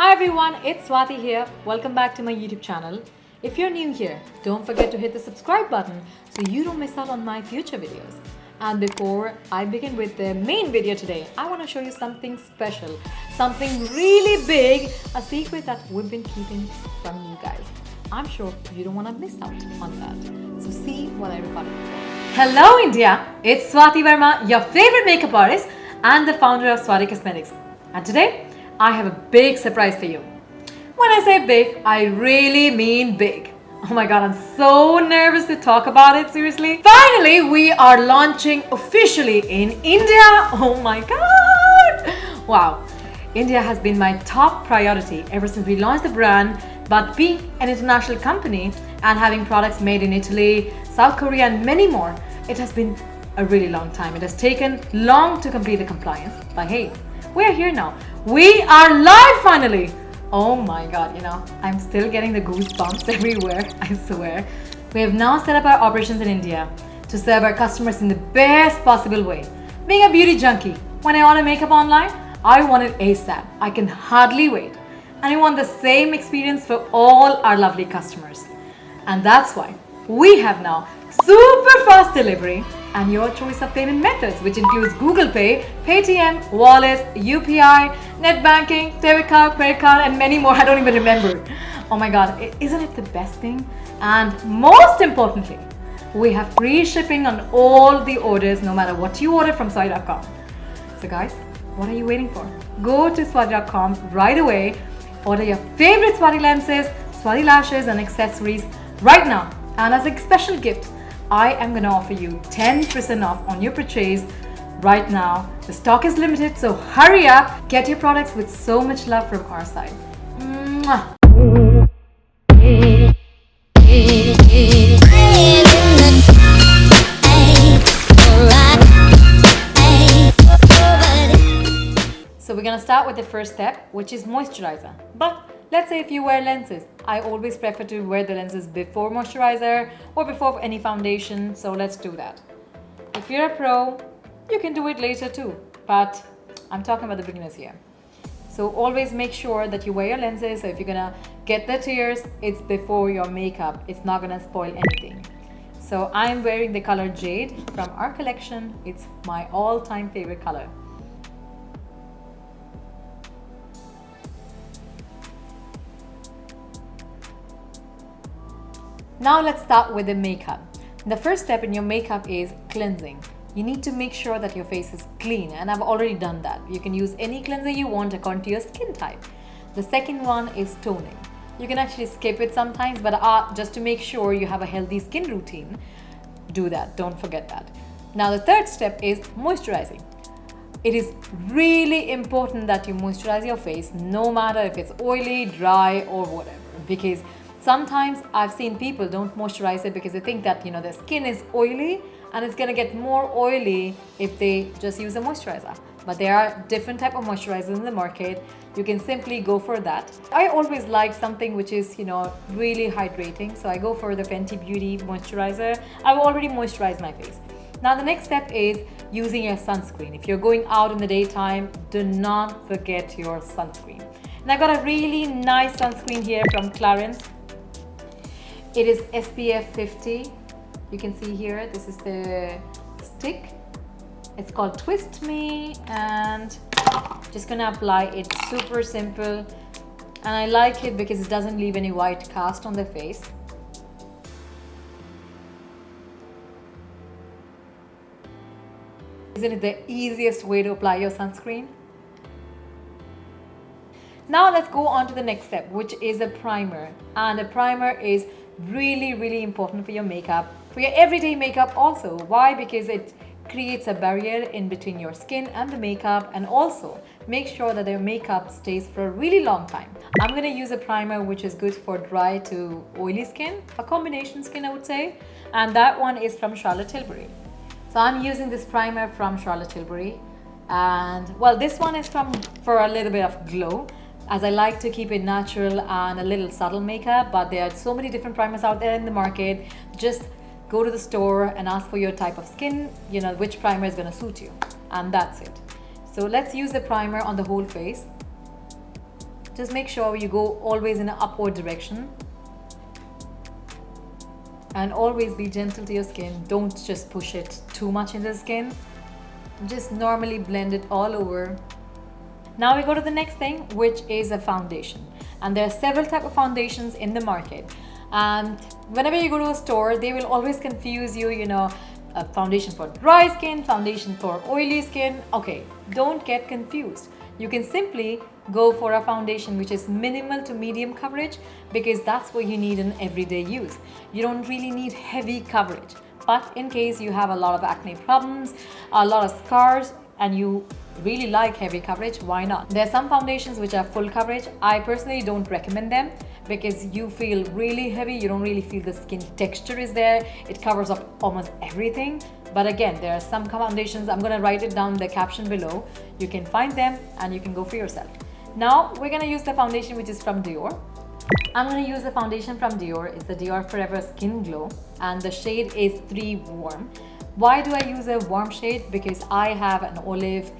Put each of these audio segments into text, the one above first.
Hi everyone, it's Swati here. Welcome back to my YouTube channel. If you're new here, don't forget to hit the subscribe button so you don't miss out on my future videos. And before I begin with the main video today, I want to show you something special, something really big, a secret that we've been keeping from you guys. I'm sure you don't want to miss out on that. So see what I recorded for. Hello India, it's Swati Verma, your favorite makeup artist and the founder of Swati Cosmetics. And today, I have a big surprise for you. When I say big, I really mean big. Oh my god, I'm so nervous to talk about it, seriously. Finally, we are launching officially in India. Oh my god. Wow. India has been my top priority ever since we launched the brand, but being an international company and having products made in Italy, South Korea and many more, it has been a really long time. It has taken long to complete the compliance, but hey, we're here now. We are live finally! Oh my god, I'm still getting the goosebumps everywhere, I swear. We have now set up our operations in India to serve our customers in the best possible way. Being a beauty junkie, when I order makeup online, I want it ASAP. I can hardly wait. And I want the same experience for all our lovely customers. And that's why we have now super fast delivery and your choice of payment methods, which includes Google Pay, Paytm, Wallet, UPI, net banking, debit card, credit card, and many more. I don't even remember. Oh my god, isn't it the best thing? And most importantly, we have free shipping on all the orders, no matter what you order from Swati.com. So guys, what are you waiting for? Go to Swati.com right away, order your favorite Swati lenses, Swati lashes, and accessories right now. And as a special gift, I am going to offer you 10% off on your purchase right now. The stock is limited, so hurry up. Get your products with so much love from our side. Mwah. So we're going to start with the first step, which is moisturizer. But let's say if you wear lenses, I always prefer to wear the lenses before moisturizer or before any foundation, so let's do that. If you're a pro, you can do it later too, but I'm talking about the beginners here. So always make sure that you wear your lenses, so if you're gonna get the tears, it's before your makeup. It's not gonna spoil anything. So I'm wearing the color Jade from our collection. It's my all-time favorite color. Now let's start with the makeup. The first step in your makeup is cleansing. You need to make sure that your face is clean, and I've already done that. You can use any cleanser you want according to your skin type. The second one is toning. You can actually skip it sometimes, but just to make sure you have a healthy skin routine, do that. Don't forget that. Now the third step is moisturizing. It is really important that you moisturize your face, no matter if it's oily, dry, or whatever, because sometimes I've seen people don't moisturize it because they think that their skin is oily and it's gonna get more oily if they just use a moisturizer. But there are different type of moisturizers in the market. You can simply go for that. I always like something which is really hydrating, so I go for the Fenty Beauty moisturizer. I've already moisturized my face. Now the next step is using your sunscreen. If you're going out in the daytime, do not forget your sunscreen. And I've got a really nice sunscreen here from Clarins. It is SPF 50. You can see here, this is the stick. It's called Twist Me, and just gonna apply it. Super simple, and I like it because it doesn't leave any white cast on the face. Isn't it the easiest way to apply your sunscreen? Now let's go on to the next step, which is a primer. And a primer is really important for your makeup, for your everyday makeup also. Why? Because it creates a barrier in between your skin and the makeup, and also make sure that your makeup stays for a really long time. I'm going to use a primer which is good for dry to oily skin, a combination skin I would say, and that one is from Charlotte Tilbury. So I'm using this primer from Charlotte Tilbury, and well, this one is for a little bit of glow, as I like to keep it natural and a little subtle makeup. But there are so many different primers out there in the market. Just go to the store and ask for your type of skin, which primer is going to suit you, and that's it. So let's use the primer on the whole face. just make sure you go always in an upward direction. And always be gentle to your skin. Don't just push it too much into the skin. Just normally blend it all over. Now we go to the next thing, which is a foundation. And there are several types of foundations in the market. And whenever you go to a store, they will always confuse you, a foundation for dry skin, foundation for oily skin. Okay, don't get confused. You can simply go for a foundation which is minimal to medium coverage, because that's what you need in everyday use. You don't really need heavy coverage. But in case you have a lot of acne problems, a lot of scars, and you really like heavy coverage, why not? There are some foundations which are full coverage. I personally don't recommend them because you feel really heavy. You don't really feel the skin texture is there. It covers up almost everything. But again, there are some foundations. I'm going to write it down in the caption below. You can find them and you can go for yourself. Now we're going to use the foundation which is from Dior. I'm going to use the foundation from Dior. It's the Dior Forever Skin Glow and the shade is 3 Warm. Why do I use a warm shade? Because I have an olive,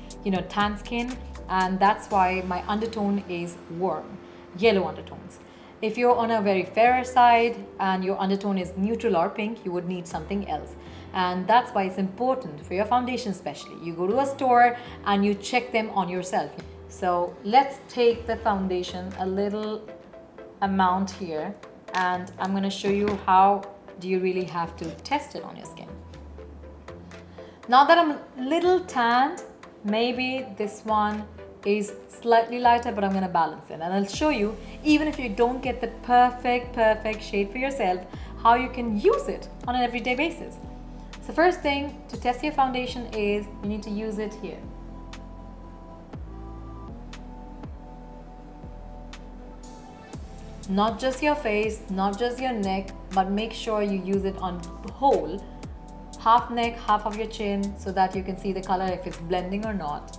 tan skin, and that's why my undertone is warm, yellow undertones. If you're on a very fairer side and your undertone is neutral or pink, you would need something else. And that's why it's important for your foundation especially. You go to a store and you check them on yourself. So let's take the foundation, a little amount here, and I'm going to show you how do you really have to test it on your skin. Now that I'm a little tanned, maybe this one is slightly lighter, but I'm going to balance it, and I'll show you, even if you don't get the perfect shade for yourself, how you can use it on an everyday basis. So first thing to test your foundation is you need to use it here. Not just your face, not just your neck, but make sure you use it on whole, half neck, half of your chin, so that you can see the color if it's blending or not.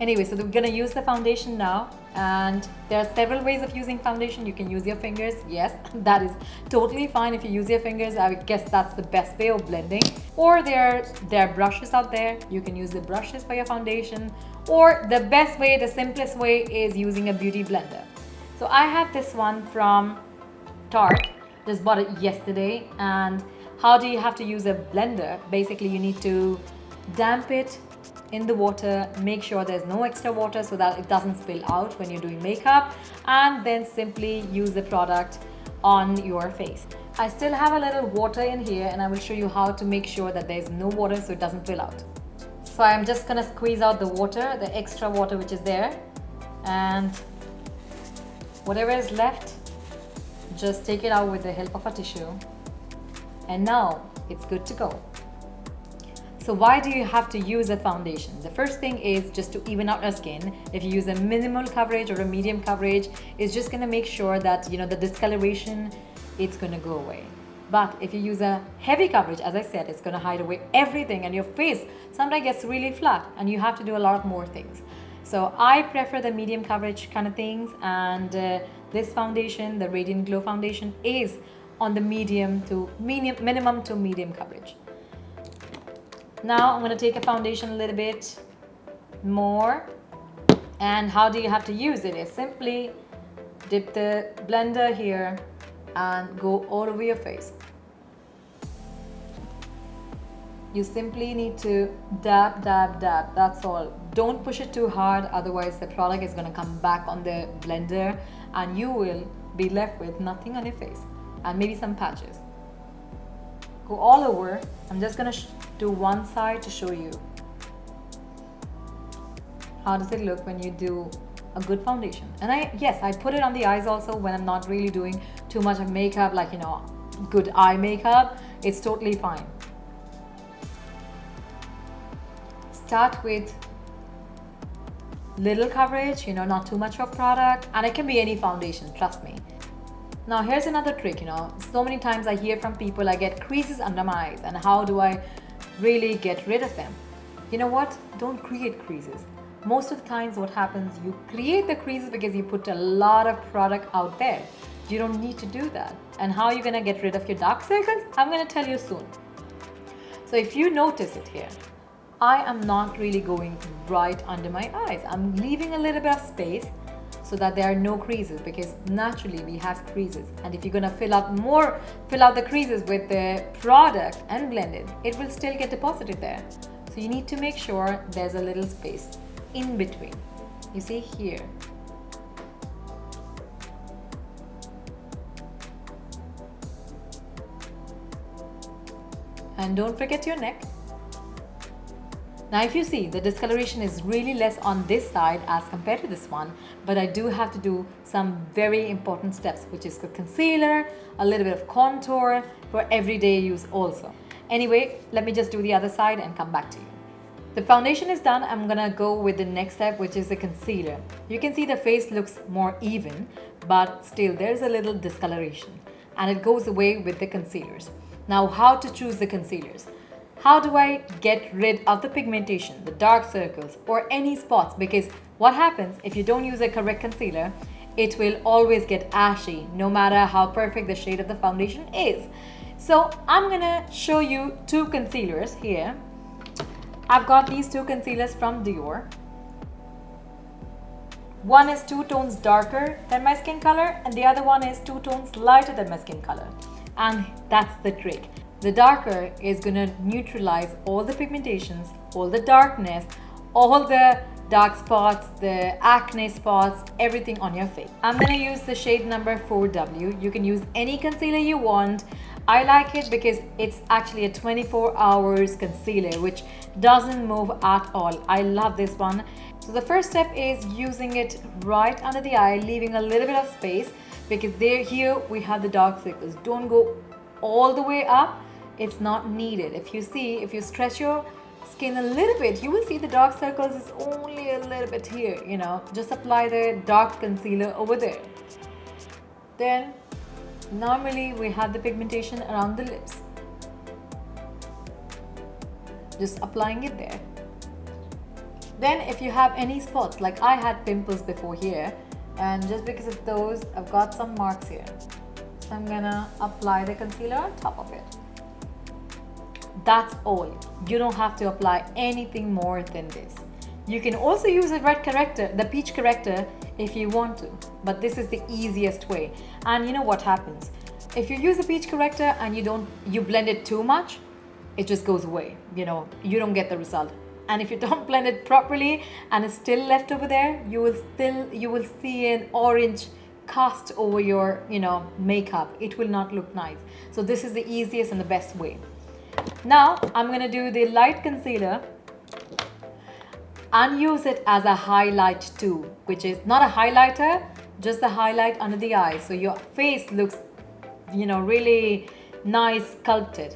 Anyway, so we're gonna use the foundation now, and there are several ways of using foundation. You can use your fingers. Yes, that is totally fine. If you use your fingers, I would guess that's the best way of blending. Or there are brushes out there. You can use the brushes for your foundation. Or the best way, the simplest way is using a beauty blender. So I have this one from Tarte. Just bought it yesterday. And how do you have to use a blender? Basically, you need to damp it in the water, make sure there's no extra water so that it doesn't spill out when you're doing makeup, and then simply use the product on your face. I still have a little water in here, and I will show you how to make sure that there's no water so it doesn't spill out. So I'm just gonna squeeze out the water, the extra water which is there, and whatever is left, just take it out with the help of a tissue, and now it's good to go. So why do you have to use a foundation? The first thing is just to even out your skin. If you use a minimal coverage or a medium coverage, it's just gonna make sure that the discoloration, it's gonna go away. But if you use a heavy coverage, as I said, it's gonna hide away everything, and your face sometimes gets really flat and you have to do a lot more things. So I prefer the medium coverage kind of things, and this foundation, the Radiant Glow foundation, is on the minimum to medium coverage. Now I'm going to take a foundation a little bit more, and how do you have to use it? Is simply dip the blender here and go all over your face. You simply need to dab, that's all. Don't push it too hard, otherwise the product is going to come back on the blender and you will be left with nothing on your face and maybe some patches. Go all over. I'm just going to do one side to show you how does it look when you do a good foundation. And I put it on the eyes also when I'm not really doing too much of makeup, like good eye makeup. It's totally fine. Start with little coverage, not too much of product, and it can be any foundation, trust me. Now here's another trick, so many times I hear from people I get creases under my eyes, and how do I really get rid of them? You know what? Don't create creases. Most of the times what happens, you create the creases because you put a lot of product out there. You don't need to do that. And how you're gonna get rid of your dark circles? I'm gonna tell you soon. So if you notice it here, I am not really going right under my eyes. I'm leaving a little bit of space so that there are no creases, because naturally we have creases, and if you're gonna fill out the creases with the product and blend it, it will still get deposited there. So you need to make sure there's a little space in between. You see here. And don't forget your neck. Now if you see, the discoloration is really less on this side as compared to this one, but I do have to do some very important steps, which is the concealer, a little bit of contour for everyday use also. Anyway, let me just do the other side and come back to you. The foundation is done. I'm gonna go with the next step, which is the concealer. You can see the face looks more even, but still there's a little discoloration, and it goes away with the concealers. Now, how to choose the concealers? How do I get rid of the pigmentation, the dark circles, or any spots? Because what happens if you don't use a correct concealer, it will always get ashy, no matter how perfect the shade of the foundation is. So I'm gonna show you two concealers here. I've got these two concealers from Dior. One is 2 tones darker than my skin color, and the other one is 2 tones lighter than my skin color. And that's the trick. The darker is gonna neutralize all the pigmentations, all the darkness, all the dark spots, the acne spots, everything on your face. I'm gonna use the shade number 4W. You can use any concealer you want. I like it because it's actually a 24 hours concealer, which doesn't move at all. I love this one. So the first step is using it right under the eye, leaving a little bit of space, because here we have the dark circles. Don't go all the way up. It's not needed. If you stretch your skin a little bit, you will see the dark circles is only a little bit here, you know. Just apply the dark concealer over there. Then normally we have the pigmentation around the lips. Just applying it there. Then if you have any spots, like I had pimples before here, and just because of those, I've got some marks here. So I'm gonna apply the concealer on top of it. That's all. You don't have to apply anything more than this. You can also use a red corrector, the peach corrector, if you want to, but this is the easiest way. And you know what happens? If you use a peach corrector and you blend it too much, it just goes away. You know, you don't get the result. And if you don't blend it properly and it's still left over there, you will see an orange cast over your, you know, makeup. It will not look nice. So this is the easiest and the best way. Now I'm gonna do the light concealer and use it as a highlight too, which is not a highlighter, just the highlight under the eye, so your face looks, you know, really nice sculpted.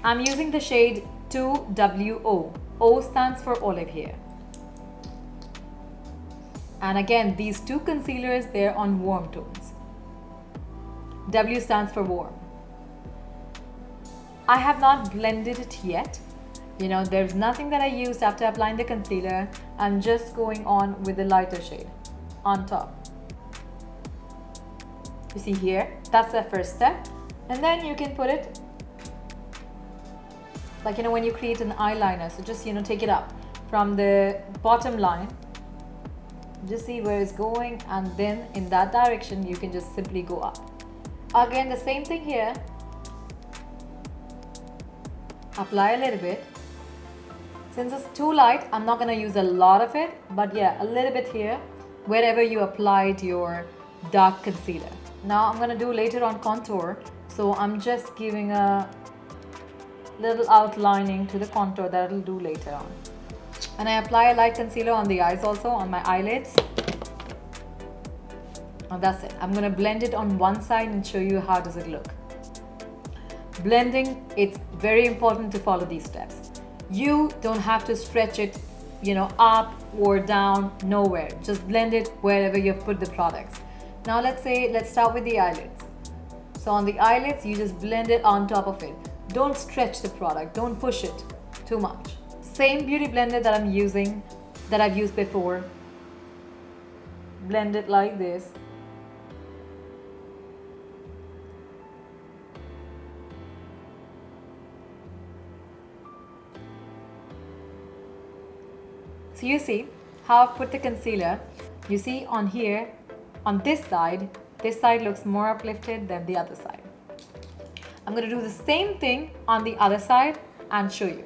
I'm using the shade 2WO. O stands for olive here. And again, these two concealers, they're on warm tones. W stands for warm. I have not blended it yet. You know, there's nothing that I used after applying the concealer. I'm just going on with the lighter shade on top. You see here, that's the first step. And then you can put it, like, you know, when you create an eyeliner. So just, you know, take it up from the bottom line. Just see where it's going, and then in that direction, you can just simply go up. Again, the same thing here. Apply a little bit. Since it's too light, I'm not gonna use a lot of it, but yeah, a little bit here, wherever you applied your dark concealer. Now I'm gonna do later on contour, so I'm just giving a little outlining to the contour that I'll do later on. And I apply a light concealer on the eyes also, on my eyelids. And that's it. I'm gonna blend it on one side and show you how does it look. Blending, it's very important to follow these steps. You don't have to stretch it, you know, up or down, nowhere. Just blend it wherever you've put the products. Now let's start with the eyelids. So on the eyelids, you just blend it on top of it. Don't stretch the product, don't push it too much. Same beauty blender that I'm using, that I've used before. Blend it like this. So you see how I've put the concealer. You see on here, on this side looks more uplifted than the other side. I'm going to do the same thing on the other side and show you.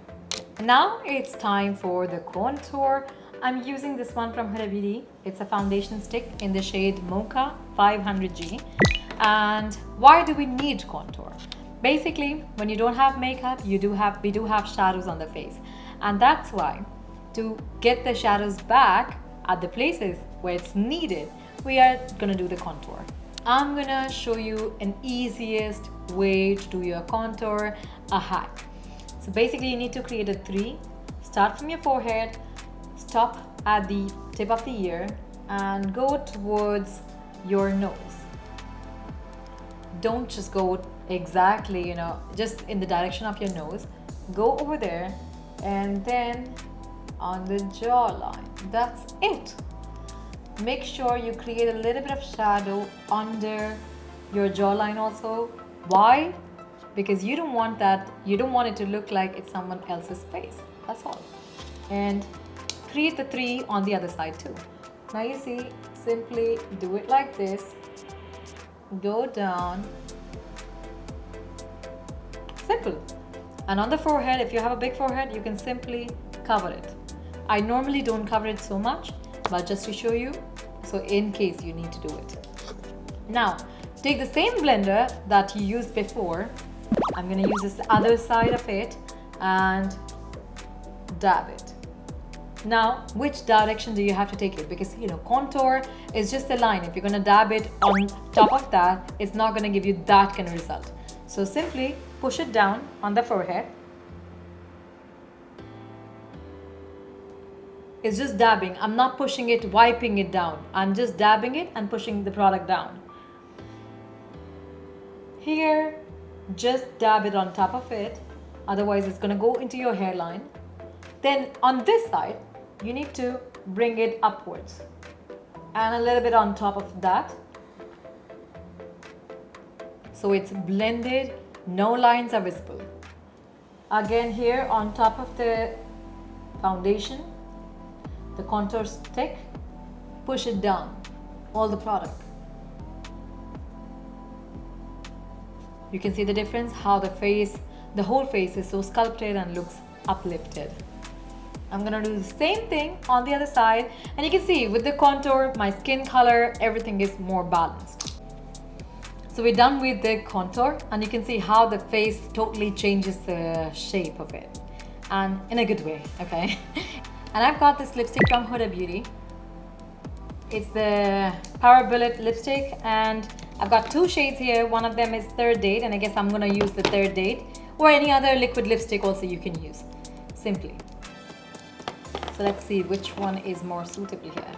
Now it's time for the contour. I'm using this one from Huda Beauty. It's a foundation stick in the shade Mocha 500G. And why do we need contour? Basically, when you don't have makeup, we do have shadows on the face. And that's why, to get the shadows back at the places where it's needed, we are gonna do the contour. I'm gonna show you an easiest way to do your contour, a hack. So basically you need to create a 3, start from your forehead, stop at the tip of the ear and go towards your nose. Don't just go exactly, just in the direction of your nose. Go over there and then on the jawline. That's it. Make sure you create a little bit of shadow under your jawline also. Why? Because you don't want it to look like it's someone else's face. That's all. And create the 3 on the other side too. Now you see, simply do it like this. Go down. Simple. And on the forehead, if you have a big forehead, you can simply cover it. I normally don't cover it so much, but just to show you, so in case you need to do it. Now, take the same blender that you used before. I'm going to use this other side of it and dab it. Now, which direction do you have to take it? Because, contour is just a line. If you're going to dab it on top of that, it's not going to give you that kind of result. So simply push it down on the forehead. It's just dabbing. I'm not pushing it, wiping it down. I'm just dabbing it and pushing the product down. Here, just dab it on top of it. Otherwise, it's going to go into your hairline. Then on this side, you need to bring it upwards. And a little bit on top of that. So it's blended, no lines are visible. Again here on top of the foundation, the contour stick, push it down, all the product. You can see the difference, how the whole face is so sculpted and looks uplifted. I'm gonna do the same thing on the other side, and you can see with the contour, my skin color, everything is more balanced. So we're done with the contour, and you can see how the face totally changes the shape of it, and in a good way, okay? And I've got this lipstick from Huda Beauty. It's the Power Bullet lipstick, and I've got 2 shades here. One of them is Third Date, and I guess I'm gonna use the Third Date, or any other liquid lipstick also you can use, simply. So let's see which one is more suitable here.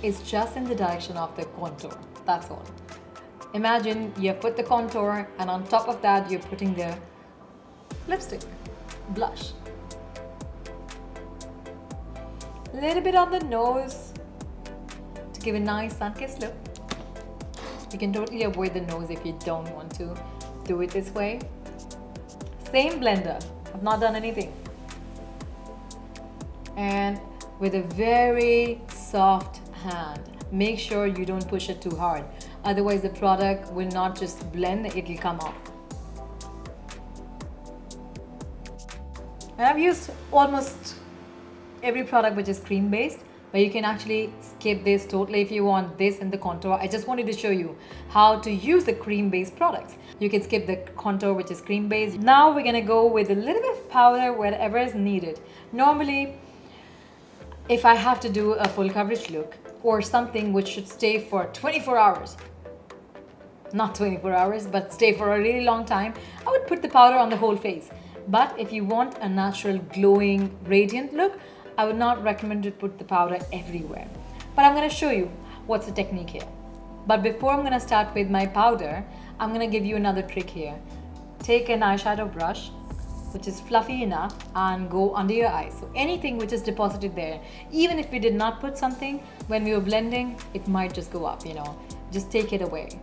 It's just in the direction of the contour, that's all. Imagine you put the contour and on top of that you're putting the lipstick, blush. A little bit on the nose to give a nice sun-kissed look. You can totally avoid the nose if you don't want to do it this way. Same blender, I've not done anything. And with a very soft hand, make sure you don't push it too hard. Otherwise the product will not just blend, it will come off. And I've used almost every product which is cream based, but you can actually skip this totally if you want this in the contour. I just wanted to show you how to use the cream based products. You can skip the contour which is cream based. Now we're gonna go with a little bit of powder wherever is needed. Normally, if I have to do a full coverage look or something which should stay for 24 hours, not 24 hours, but stay for a really long time, I would put the powder on the whole face. But if you want a natural glowing, radiant look, I would not recommend to put the powder everywhere. But I'm going to show you what's the technique here. But before I'm going to start with my powder, I'm going to give you another trick here. Take an eyeshadow brush, which is fluffy enough, and go under your eyes. So anything which is deposited there, even if we did not put something, when we were blending, it might just go up, Just take it away.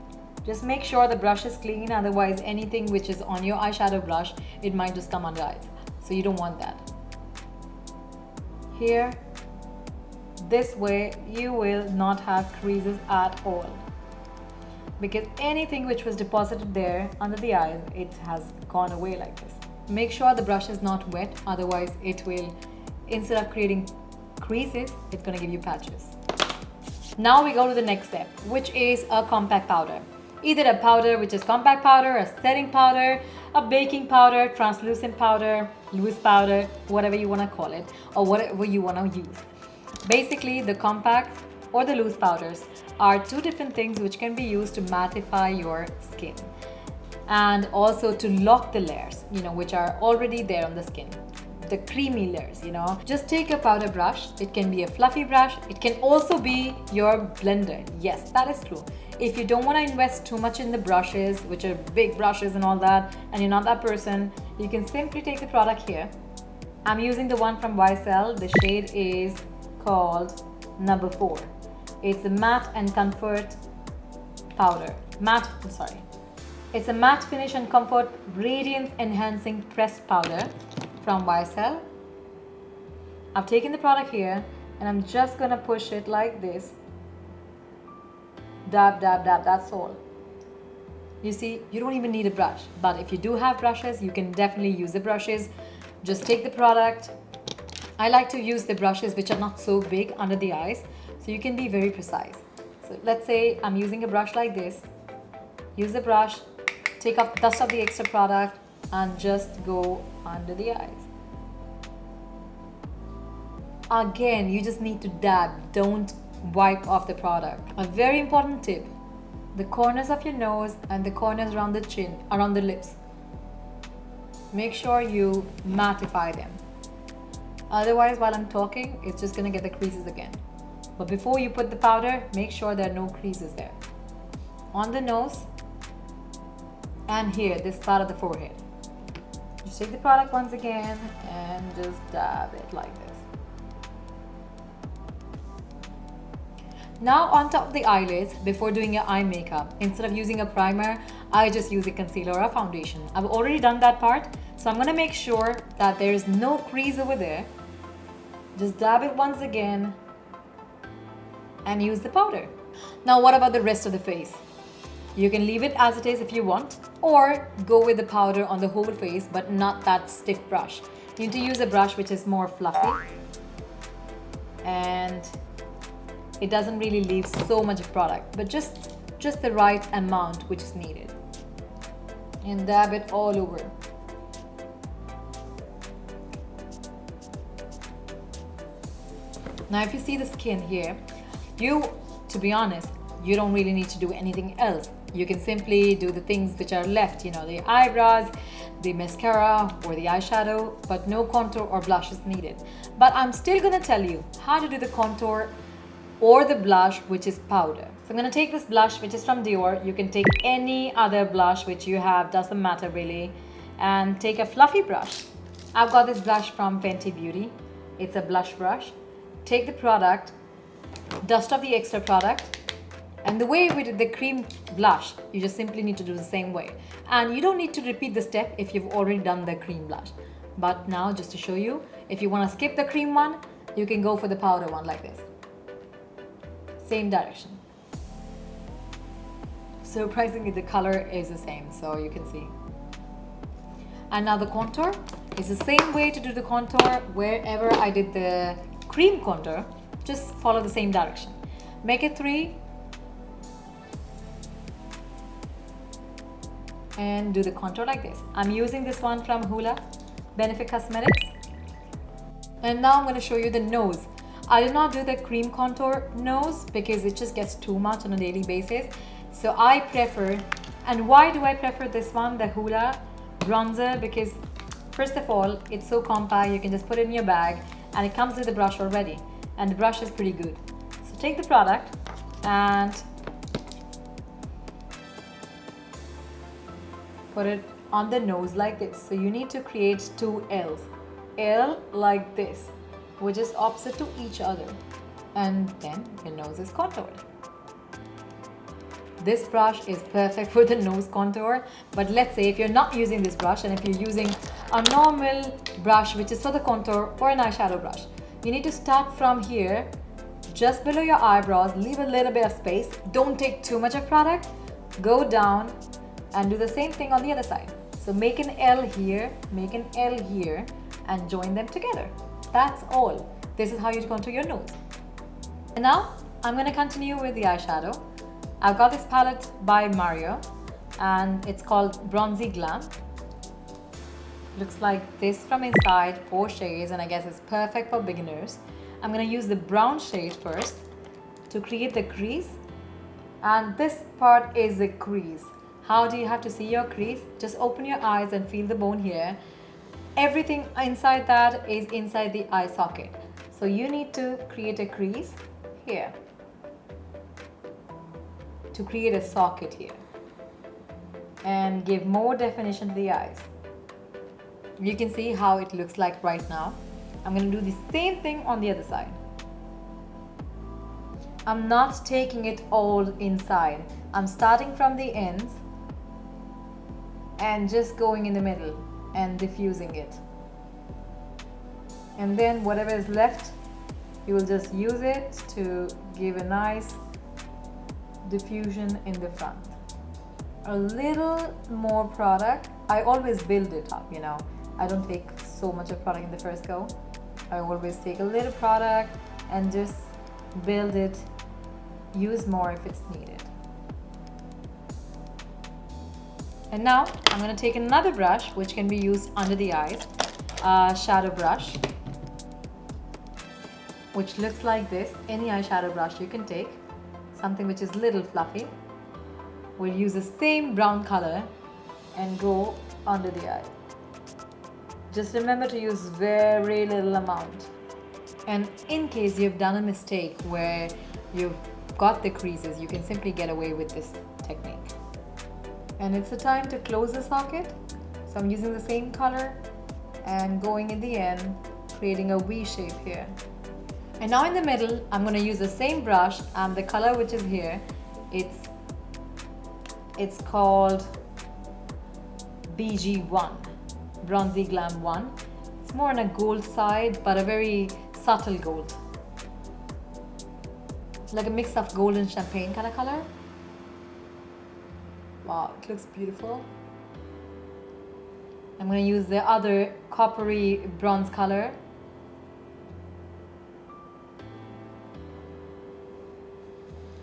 Just make sure the brush is clean, otherwise anything which is on your eyeshadow brush, it might just come under eyes. So you don't want that. Here, this way you will not have creases at all, because anything which was deposited there under the eyes, it has gone away like this. Make sure the brush is not wet, otherwise it will, instead of creating creases, it's going to give you patches. Now we go to the next step, which is a compact powder. Either a powder which is compact powder, a setting powder, a baking powder, translucent powder, loose powder, whatever you want to call it, or whatever you want to use. Basically, the compact or the loose powders are two different things which can be used to mattify your skin and also to lock the layers, which are already there on the skin, the creamy layers. Just take a powder brush. It can be a fluffy brush. It can also be your blender. Yes, that is true. If you don't want to invest too much in the brushes, which are big brushes and all that, and you're not that person, you can simply take the product here. I'm using the one from YSL. The shade is called number 4. It's a matte and comfort powder. It's a matte finish and comfort radiance enhancing pressed powder from YSL. I've taken the product here and I'm just gonna push it like this. Dab, dab, dab, that's all. You see, you don't even need a brush, but if you do have brushes, you can definitely use the brushes. Just take the product. I like to use the brushes which are not so big under the eyes, so you can be very precise. So let's say I'm using a brush like this. Use the brush, take off, dust off the extra product, and just go under the eyes. Again, you just need to dab, don't wipe off the product. A very important tip, the corners of your nose and the corners around the chin, around the lips, make sure you mattify them. Otherwise, while I'm talking, it's just gonna get the creases again. But before you put the powder, make sure there are no creases there. On the nose and here, this part of the forehead. Just take the product once again and just dab it like this. Now on top of the eyelids, before doing your eye makeup, instead of using a primer, I just use a concealer or a foundation. I've already done that part, so I'm gonna make sure that there is no crease over there. Just dab it once again and use the powder. Now what about the rest of the face? You can leave it as it is if you want, or go with the powder on the whole face, but not that stiff brush. You need to use a brush which is more fluffy and it doesn't really leave so much product, but just the right amount which is needed. And dab it all over. Now if you see the skin here, to be honest, you don't really need to do anything else. You can simply do the things which are left, the eyebrows, the mascara or the eyeshadow, but no contour or blush is needed. But I'm still gonna tell you how to do the contour or the blush, which is powder. So I'm gonna take this blush which is from Dior. You can take any other blush which you have, doesn't matter really, and take a fluffy brush. I've got this blush from Fenty Beauty. It's a blush brush. Take the product, dust off the extra product, and the way we did the cream blush, you just simply need to do the same way. And you don't need to repeat the step if you've already done the cream blush. But now, just to show you, if you want to skip the cream one, you can go for the powder one like this. Same direction. Surprisingly, the color is the same, so you can see. And now the contour is the same way to do the contour. Wherever I did the cream contour, just follow the same direction. Make it 3 and do the contour like this. I'm using this one from Hoola, Benefit Cosmetics. And now I'm going to show you the nose. I did not do the cream contour nose because it just gets too much on a daily basis. So I prefer, and why do I prefer this one, the Hoola bronzer? Because first of all, it's so compact, you can just put it in your bag and it comes with the brush already. And the brush is pretty good. So take the product and put it on the nose like this. So you need to create 2 L's. L like this, which is opposite to each other. And then your nose is contoured. this brush is perfect for the nose contour. But let's say if you're not using this brush and if you're using a normal brush which is for the contour or an eyeshadow brush, you need to start from here, just below your eyebrows, leave a little bit of space. Don't take too much of product. Go down and do the same thing on the other side. So make an L here, make an L here, and join them together. That's all. This is how you contour your nose. And now I'm going to continue with the eyeshadow. I've got this palette by Mario and it's called Bronzy Glam. Looks like this from inside, 4 shades, and I guess it's perfect for beginners. I'm going to use the brown shade first to create the crease, and this part is the crease. How do you have to see your crease? Just open your eyes and feel the bone here. Everything inside that is inside the eye socket. So you need to create a crease here to create a socket here and give more definition to the eyes. You can see how it looks like right now. I'm going to do the same thing on the other side. I'm not taking it all inside. I'm starting from the ends and just going in the middle and diffusing it. And then whatever is left, you will just use it to give a nice diffusion in the front. A little more product. I always build it up, you know. I don't take so much of product in the first go. I always take a little product and just build it. Use more if it's needed. And now I'm going to take another brush which can be used under the eyes, a shadow brush, which looks like this. Any eyeshadow brush you can take, something which is little fluffy. We'll use the same brown color and go under the eye. Just remember to use very little amount. And in case you've done a mistake where you've got the creases, you can simply get away with this technique. And it's the time to close the socket. So I'm using the same color and going in the end, creating a V shape here. And now in the middle, I'm going to use the same brush and the color which is here, it's called BG1, Bronzy Glam 1. It's more on a gold side, but a very subtle gold. Like a mix of gold and champagne kind of color. Wow, it looks beautiful. I'm going to use the other coppery bronze color.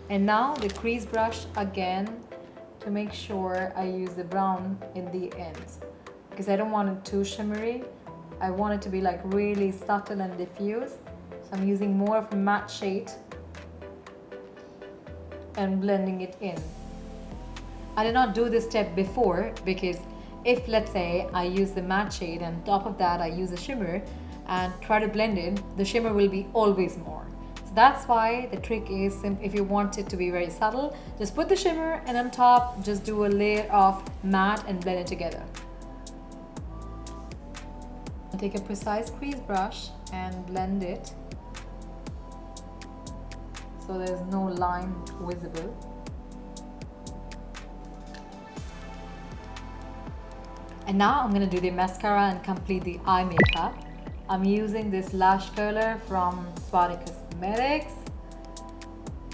And now the crease brush again to make sure I use the brown in the ends, because I don't want it too shimmery. I want it to be like really subtle and diffuse. So I'm using more of a matte shade and blending it in. I did not do this step before because if, let's say, I use the matte shade and on top of that I use a shimmer and try to blend it, the shimmer will be always more. So that's why the trick is, if you want it to be very subtle, just put the shimmer and on top just do a layer of matte and blend it together. Take a precise crease brush and blend it so there's no line visible. And now I'm going to do the mascara and complete the eye makeup. I'm using this lash curler from Swarovski Cosmetics.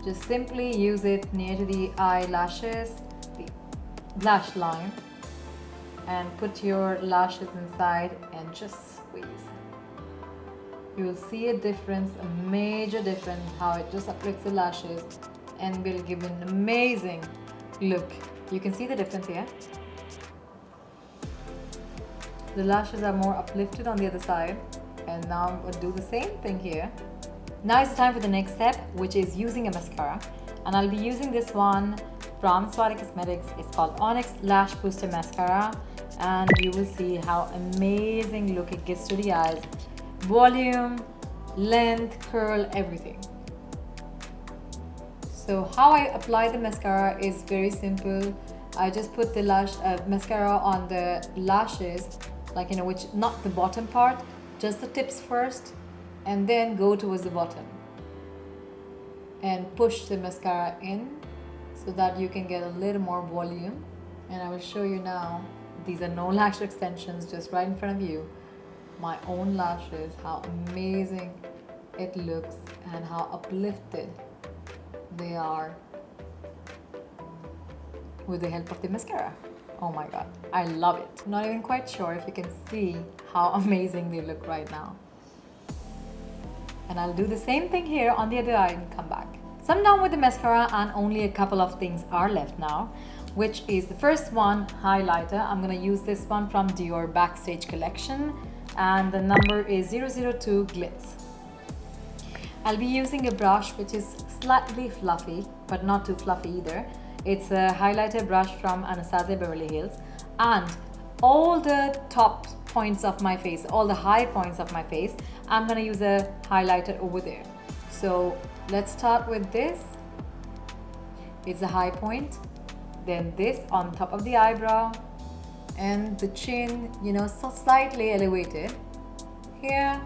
Just simply use it near to the eyelashes, the lash line, and put your lashes inside and just squeeze. You will see a difference, a major difference, how it just uplifts the lashes and will give an amazing look. You can see the difference here. The lashes are more uplifted on the other side, and now I'm going to do the same thing here. Now it's time for the next step, which is using a mascara, and I'll be using this one from Swarovski Cosmetics. It's called Onyx Lash Booster Mascara, and you will see how amazing look it gives to the eyes. Volume, length, curl, everything. So how I apply the mascara is very simple. I just put the mascara on the lashes, like, you know, which, not the bottom part, just the tips first, and then go towards the bottom and push the mascara in so that you can get a little more volume. And I will show you now. These are no lash extensions, just right in front of you. My own lashes, how amazing it looks and how uplifted they are with the help of the mascara. Oh my god, I love it. Not even quite sure if you can see how amazing they look right now. And I'll do the same thing here on the other eye and come back. So I'm done with the mascara and only a couple of things are left now, which is the first one, highlighter. I'm gonna use this one from Dior Backstage collection and the number is 002 Glitz. I'll be using a brush which is slightly fluffy, but not too fluffy either. It's a highlighter brush from Anastasia Beverly Hills, and all the top points of my face, all the high points of my face, I'm gonna use a highlighter over there. So let's start with this. It's a high point, then this on top of the eyebrow and the chin, you know, so slightly elevated. Here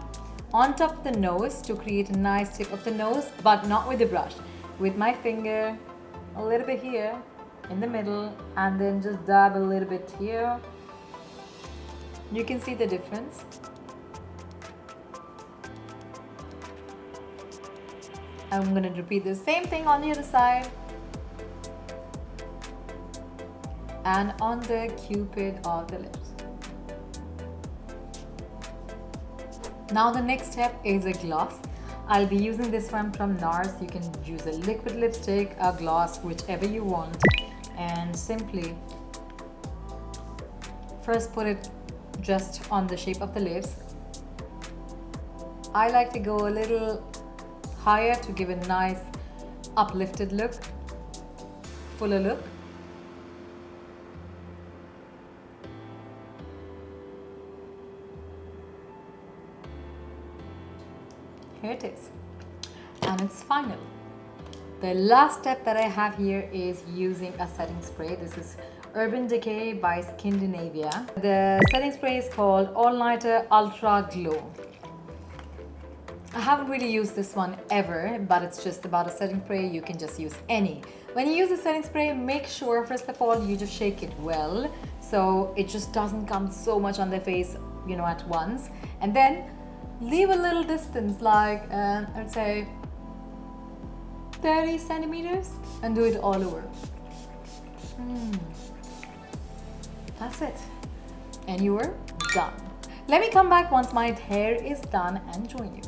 on top of the nose to create a nice tip of the nose, but not with the brush, with my finger, a little bit here in the middle, and then just dab a little bit here. You can see the difference. I'm going to repeat the same thing on the other side and on the cupid of the lips. Now the next step is a gloss. I'll be using this one from NARS. You can use a liquid lipstick, a gloss, whichever you want, and simply first put it just on the shape of the lips. I like to go a little higher to give a nice uplifted look, fuller look. Here it is, and it's final. The last step that I have here is using a setting spray. This is Urban Decay by Skindinavia. The setting spray is called All Nighter Ultra Glow. I haven't really used this one ever, but it's just about a setting spray. You can just use any. When you use a setting spray, make sure first of all you just shake it well so it just doesn't come so much on the face, you know, at once, and then leave a little distance, like I'd say 30 centimeters, and do it all over. That's it, and you are done. Let me come back once my hair is done and join you.